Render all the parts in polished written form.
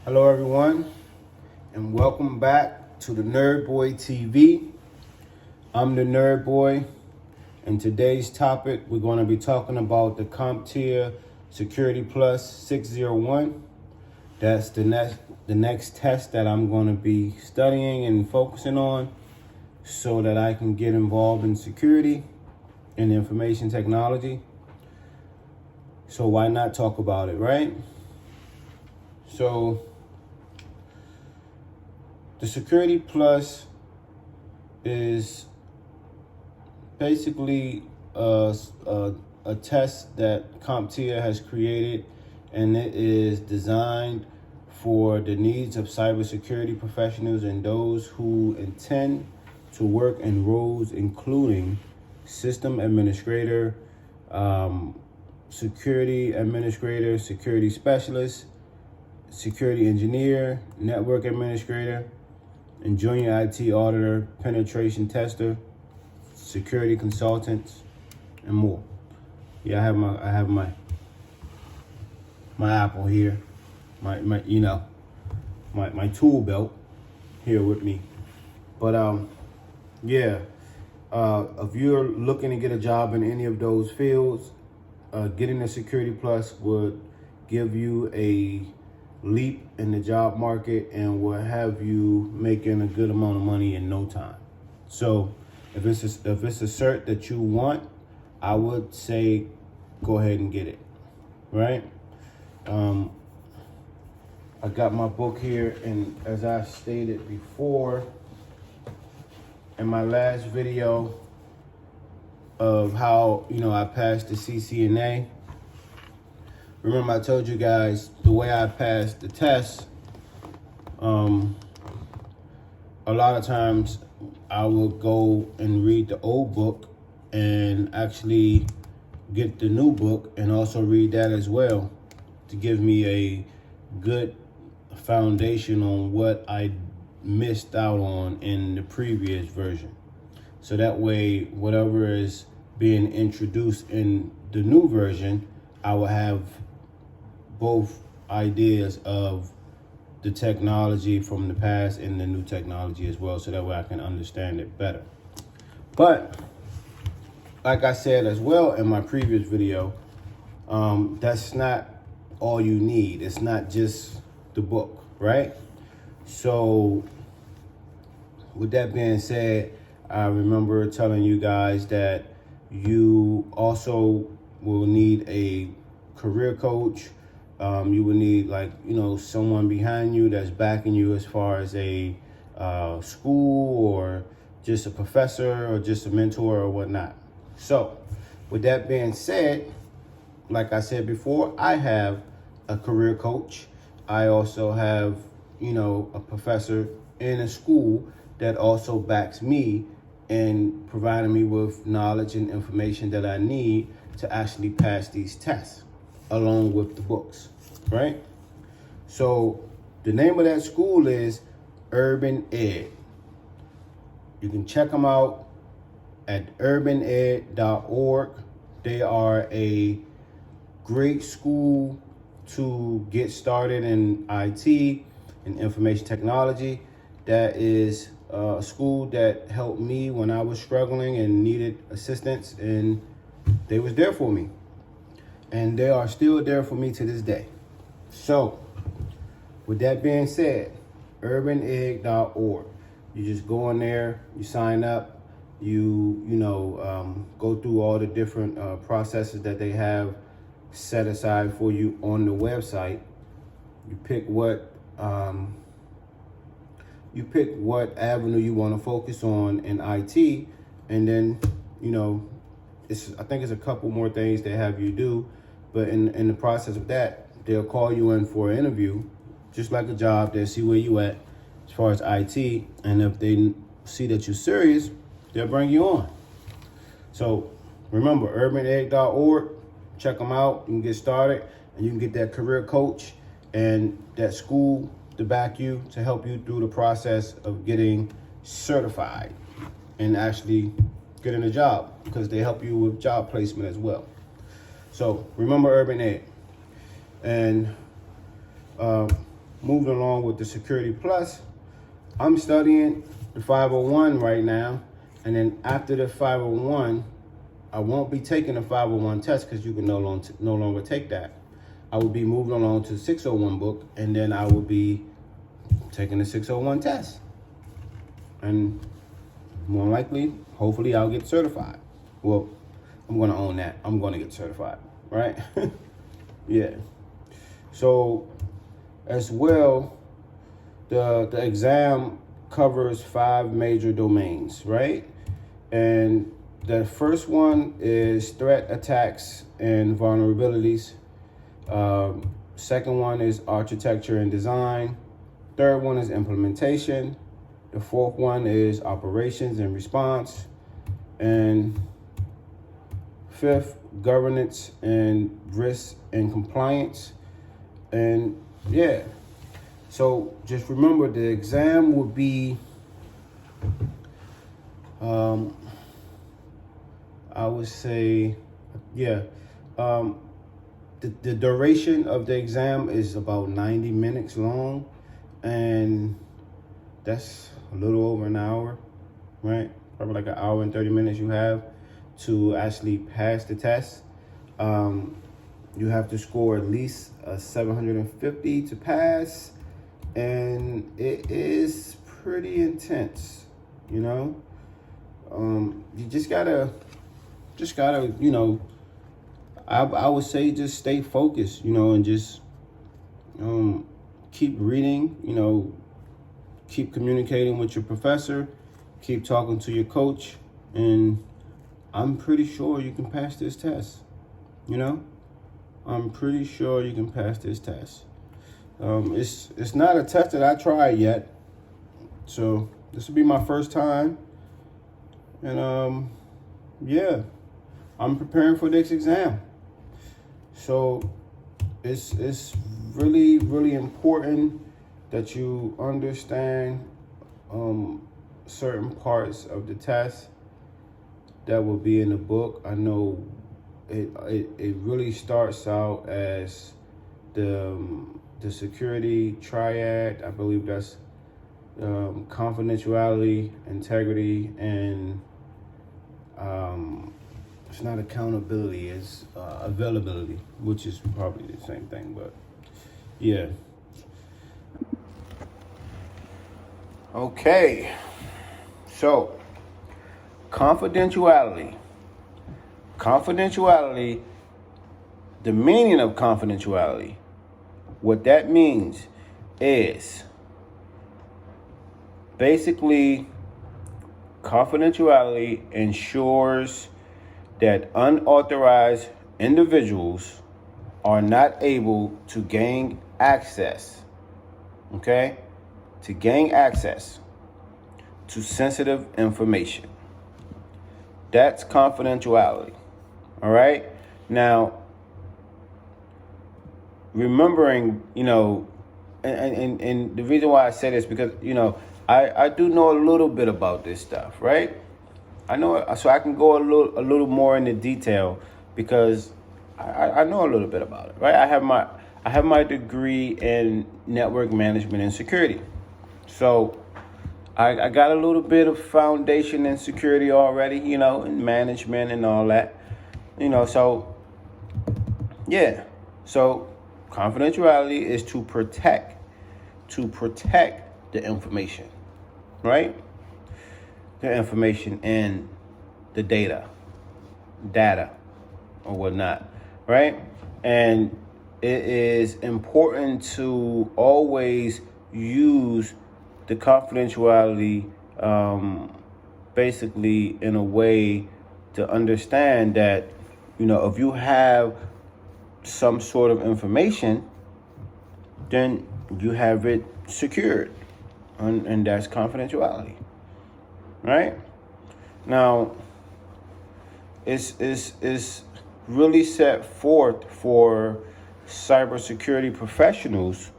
Hello everyone, and welcome back to the Nerd Boy TV. I'm the Nerd Boy, and today's topic we're going to be talking about the CompTIA Security Plus 601. That's the next test that I'm going to be studying and focusing on so that I can get involved in security and information technology. So why not talk about it, right? So the Security Plus is basically a test that CompTIA has created, and it is designed for the needs of cybersecurity professionals and those who intend to work in roles including system administrator, security administrator, security specialist, security engineer, network administrator, and junior IT auditor, penetration tester, security consultants, and more. Yeah, I have my Apple here, my tool belt here with me. But if you're looking to get a job in any of those fields, getting a Security Plus would give you a leap in the job market and will have you making a good amount of money in no time. So if it's a cert that you want, I would say go ahead and get it, right? I got my book here, and as I stated before in my last video of how I passed the CCNA. Remember I told you guys the way I passed the test, a lot of times I would go and read the old book and actually get the new book and also read that as well to give me a good foundation on what I missed out on in the previous version. So that way, whatever is being introduced in the new version, I will have both ideas of the technology from the past and the new technology as well, so that way I can understand it better. But like I said as well in my previous video, that's not all you need. It's not just the book, right? So with that being said, I remember telling you guys that you also will need a career coach. You will need someone behind you that's backing you as far as a school or just a professor or just a mentor or whatnot. So with that being said, like I said before, I have a career coach. I also have, a professor in a school that also backs me and providing me with knowledge and information that I need to actually pass these tests along with the books, right? So the name of that school is Urban Ed. You can check them out at urbaned.org. They are a great school to get started in IT and information technology. That is a school that helped me when I was struggling and needed assistance, and they was there for me. And they are still there for me to this day. So with that being said, urbaned.org. You just go in there, you sign up, you go through all the different processes that they have set aside for you on the website. You pick what avenue you want to focus on in IT, and then I think it's a couple more things they have you do, but in the process of that, they'll call you in for an interview, just like a job. They'll see where you at as far as IT, and if they see that you're serious, they'll bring you on. So remember, urbaned.org. Check them out. You can get started, and you can get that career coach and that school to back you, to help you through the process of getting certified and actually getting a job, because they help you with job placement as well. So remember Urban Ed. And moving along with the Security Plus. I'm studying the 501 right now, and then after the 501, I won't be taking the 501 test because you can no longer take that. I will be moving along to the 601 book, and then I will be taking the 601 test. And more likely, hopefully, I'll get certified. Well, I'm going to own that. I'm going to get certified, right? Yeah. So, as well, the exam covers 5 major domains, right? And the first one is threat, attacks, and vulnerabilities. Second one is architecture and design. Third one is implementation. The fourth one is operations and response. And fifth, governance and risk and compliance. And yeah. So just remember, the exam will be, I would say, yeah. The duration of the exam is about 90 minutes long, and that's a little over an hour, right? Probably like an hour and 30 minutes you have to actually pass the test. You have to score at least a 750 to pass, and it is pretty intense, you know? You just gotta, you know, I would say just stay focused, you know, and just keep reading, you know, keep communicating with your professor, keep talking to your coach, and I'm pretty sure you can pass this test, you know? I'm pretty sure you can pass this test. It's not a test that I tried yet, so this will be my first time, and yeah, I'm preparing for this exam. So it's really, really important that you understand certain parts of the test that will be in the book. I know it really starts out as the security triad. I believe that's confidentiality, integrity, and it's not accountability, it's availability, which is probably the same thing, but yeah. Okay, so confidentiality. Confidentiality, the meaning of confidentiality, what that means is basically confidentiality ensures that unauthorized individuals are not able to gain access, okay? To gain access to sensitive information. That's confidentiality, all right? Now, remembering, you know, and the reason why I say this because, you know, I do know a little bit about this stuff, right? I know, so I can go a little more into detail because I know a little bit about it, right? I have my degree in network management and security, so I got a little bit of foundation in security already, you know, in management and all that, you know. So yeah, so confidentiality is to protect the information, right? The information and the data or whatnot, right? And it is important to always use the confidentiality basically in a way to understand that, you know, if you have some sort of information, then you have it secured, and that's confidentiality. Right? Now, it's really set forth for cybersecurity professionals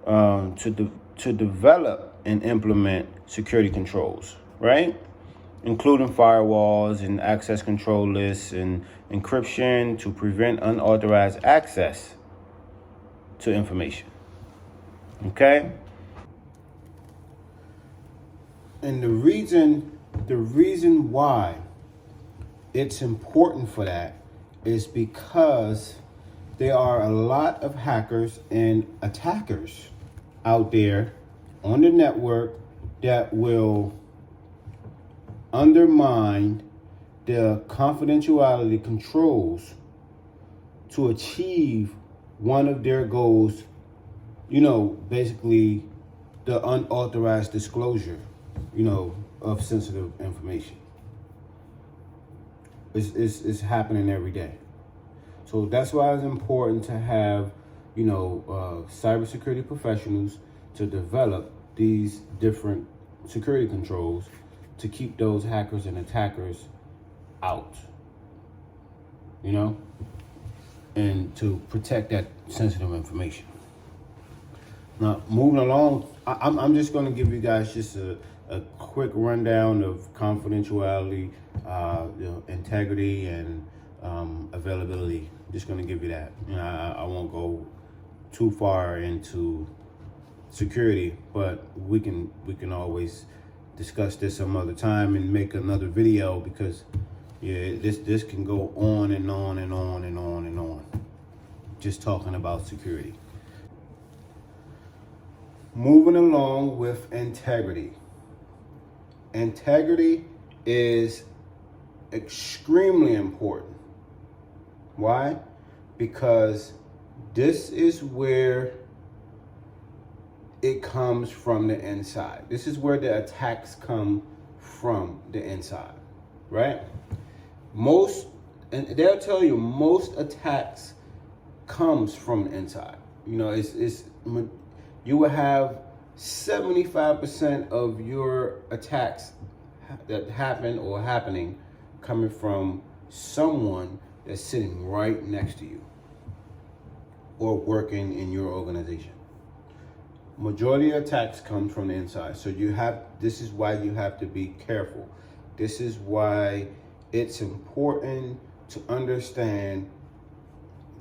to develop and implement security controls, right? Including firewalls and access control lists and encryption to prevent unauthorized access to information. Okay? And the reason why it's important for that is because there are a lot of hackers and attackers out there on the network that will undermine the confidentiality controls to achieve one of their goals, basically the unauthorized disclosure, of sensitive information. It's happening every day. So that's why it's important to have, cybersecurity professionals to develop these different security controls to keep those hackers and attackers out, and to protect that sensitive information. Now, moving along, I'm just going to give you guys just a quick rundown of confidentiality, integrity, and availability. I'm just going to give you that. I won't go too far into security, but we can always discuss this some other time and make another video, because this can go on and on and on and on and on, just talking about security. Moving along with integrity. Integrity is extremely important. Why? Because this is where it comes from the inside. This is where the attacks come from the inside, right? And they'll tell you most attacks comes from the inside. You will have 75% of your attacks that happen or happening coming from someone that's sitting right next to you or working in your organization. Majority of attacks come from the inside. So this is why you have to be careful. This is why it's important to understand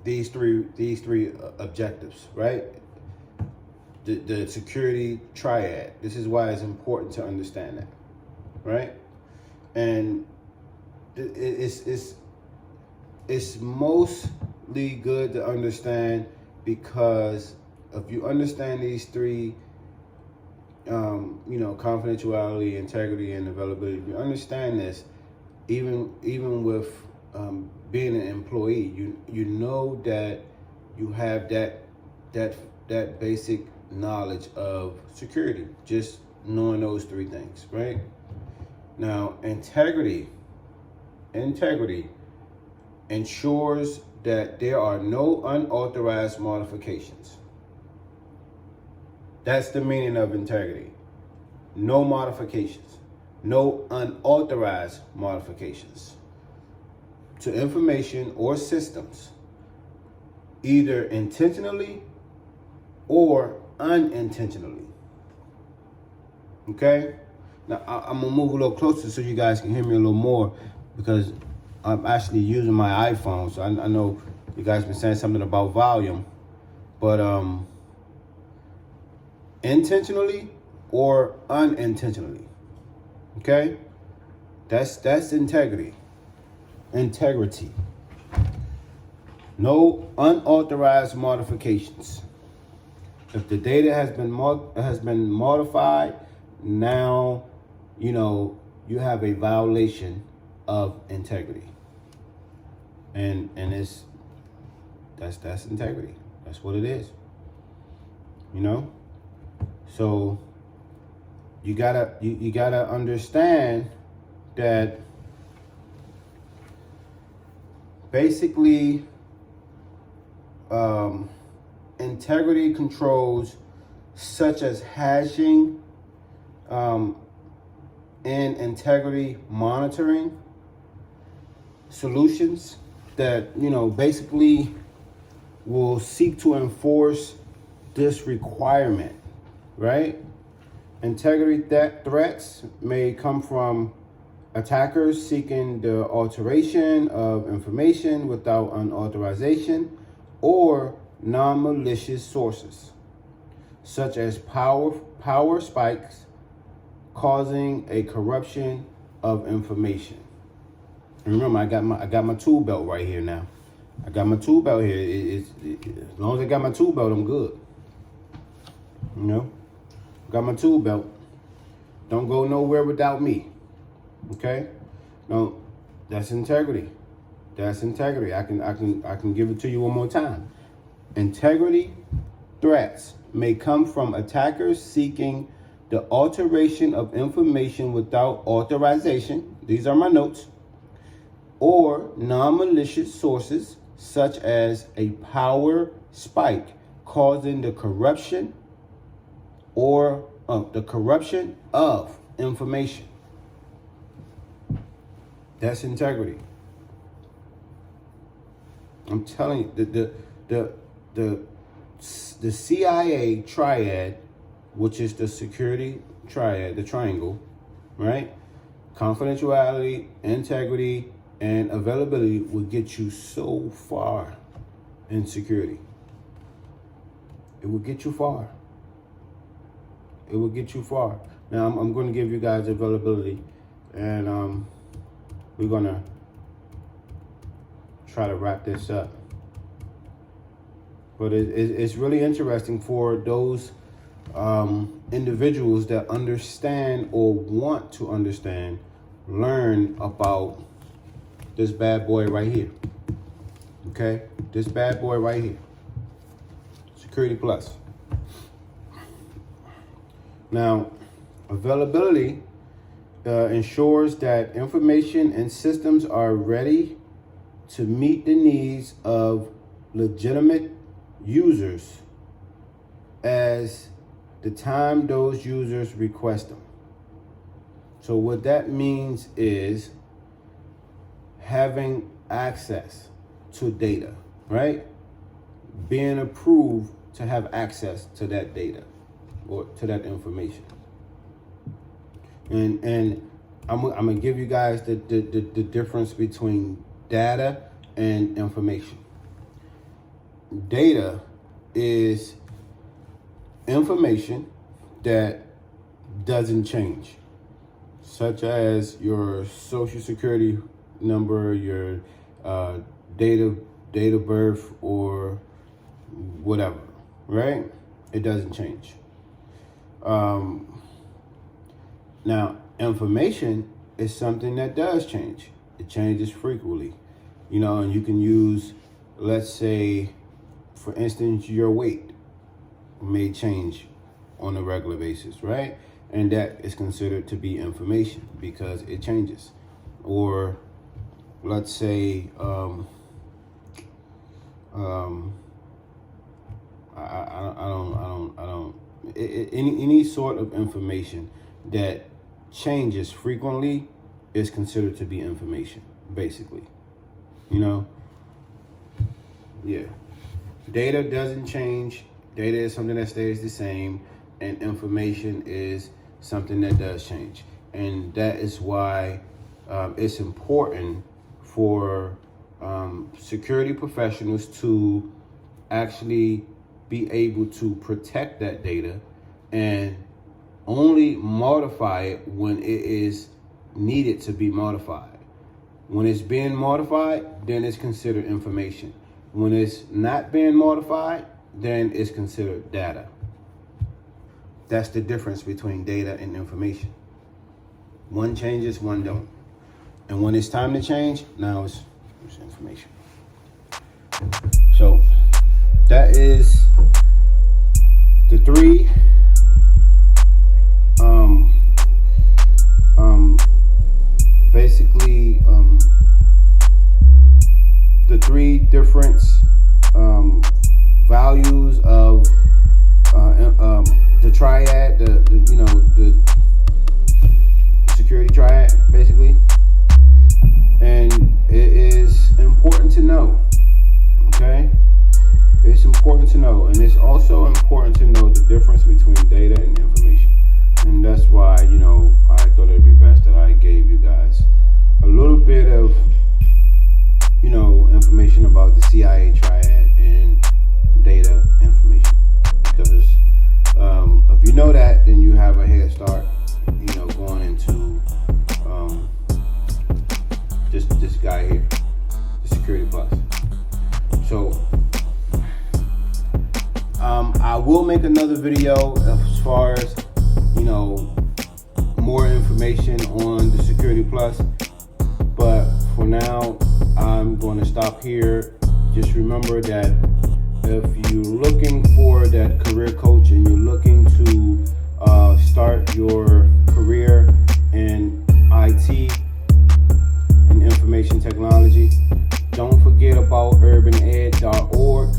these three objectives, right? The security triad. This is why it's important to understand that, right? And it's mostly good to understand, because if you understand these three, confidentiality, integrity, and availability, if you understand this, even with being an employee, you know that you have that basic knowledge of security, just knowing those three things, right? Now, integrity ensures that there are no unauthorized modifications. That's the meaning of integrity. No modifications, no unauthorized modifications to information or systems, either intentionally or unintentionally. Okay? Now, I'm going to move a little closer so you guys can hear me a little more, because I'm actually using my iPhone. So I know you guys been saying something about volume, but intentionally or unintentionally. Okay? That's integrity. Integrity. No unauthorized modifications. If the data has been modified, now you have a violation of integrity. And that's integrity. That's what it is. So you gotta understand that basically integrity controls such as hashing and integrity monitoring solutions that basically will seek to enforce this requirement, right? Integrity threats may come from attackers seeking the alteration of information without unauthorization or non-malicious sources. such as power spikes, causing a corruption of information. And remember, I got my tool belt right here now. I got my tool belt here. As long as I got my tool belt, I'm good. You know, got my tool belt. Don't go nowhere without me. Okay? No, that's integrity. That's integrity. I can give it to you one more time. Integrity threats may come from attackers seeking the alteration of information without authorization. These are my notes. Or non-malicious sources such as a power spike causing the corruption of information. That's integrity. I'm telling you, the CIA Triad, which is the security triad, the triangle, right? Confidentiality, integrity, and availability will get you so far in security. It will get you far. It will get you far. Now, I'm going to give you guys availability, and we're going to try to wrap this up. But it's really interesting for those individuals that understand or want to understand, learn about this bad boy right here. Okay? This bad boy right here. Security Plus. Now, availability ensures that information and systems are ready to meet the needs of legitimate users as the time those users request them. So what that means is having access to data, right? Being approved to have access to that data or to that information. And I'm gonna give you guys the difference between data and information. Data is information that doesn't change, such as your social security number, your date of birth, or whatever, right? It doesn't change. Now, information is something that does change. It changes frequently, you know, and you can use, let's say, for instance, your weight may change on a regular basis, right? And that is considered to be information because it changes. Or let's say, any sort of information that changes frequently is considered to be information, basically. You know? Yeah. Data doesn't change. Data is something that stays the same, and information is something that does change. And that is why it's important for security professionals to actually be able to protect that data and only modify it when it is needed to be modified. When it's being modified, then it's considered information. When it's not being modified, then it's considered data. That's the difference between data and information. One changes, one don't. And when it's time to change, now it's information. So that is the three basically the three different values of the triad, the security triad, basically. And it is important to know, okay? It's important to know, and it's also important to know the difference between data and information. And that's why, I thought it'd be best that I gave you guys a little bit of, information about the CIA triad and data information. Because I will make another video as far as, you know, more information on the Security Plus. But for now, I'm going to stop here. Just remember that if you're looking for that career coach and you're looking to start your career in IT and information technology, don't forget about urbaned.org.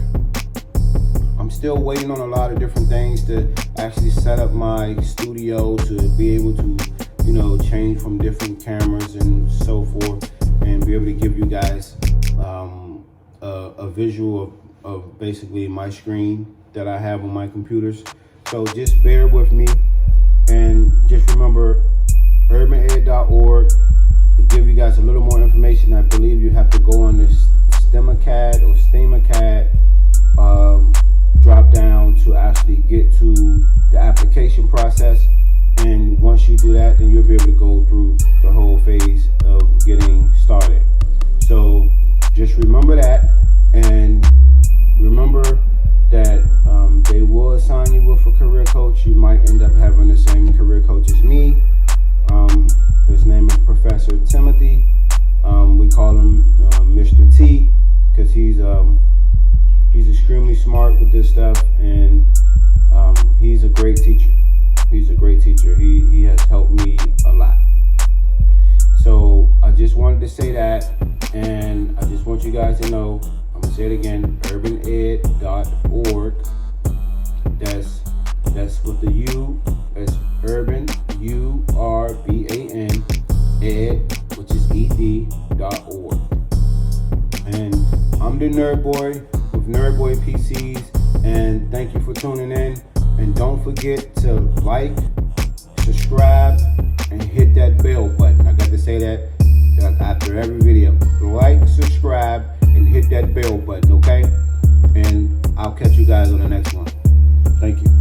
I'm still waiting on a lot of different things to actually set up my studio to be able to, you know, change from different cameras and so forth, and be able to give you guys a visual of basically my screen that I have on my computers. So just bear with me, and just remember urbaned.org to give you guys a little more information. I believe you have to go on this STEMACAD or STEMACAD drop down to actually get to the application process. And once you do that, then you'll be able to go through the whole phase of getting started. So just remember that, and remember that they will assign you with a career coach. You might end up having the same career coach as me. His name is Professor Timothy. We call him Mr. T because he's extremely smart with this stuff, and he's a great teacher. He's a great teacher. He has helped me a lot. So I just wanted to say that, and I just want you guys to know, I'm gonna say it again, urbaned.org. That's with the U. That's urban, URBAN, ed, which is ed.org. And I'm the Nerd Boy with Nerd Boy PCs, and thank you for tuning in. And don't forget to like, subscribe, and hit that bell button. I got to say that after every video. Like, subscribe, and hit that bell button, okay? And I'll catch you guys on the next one. Thank you.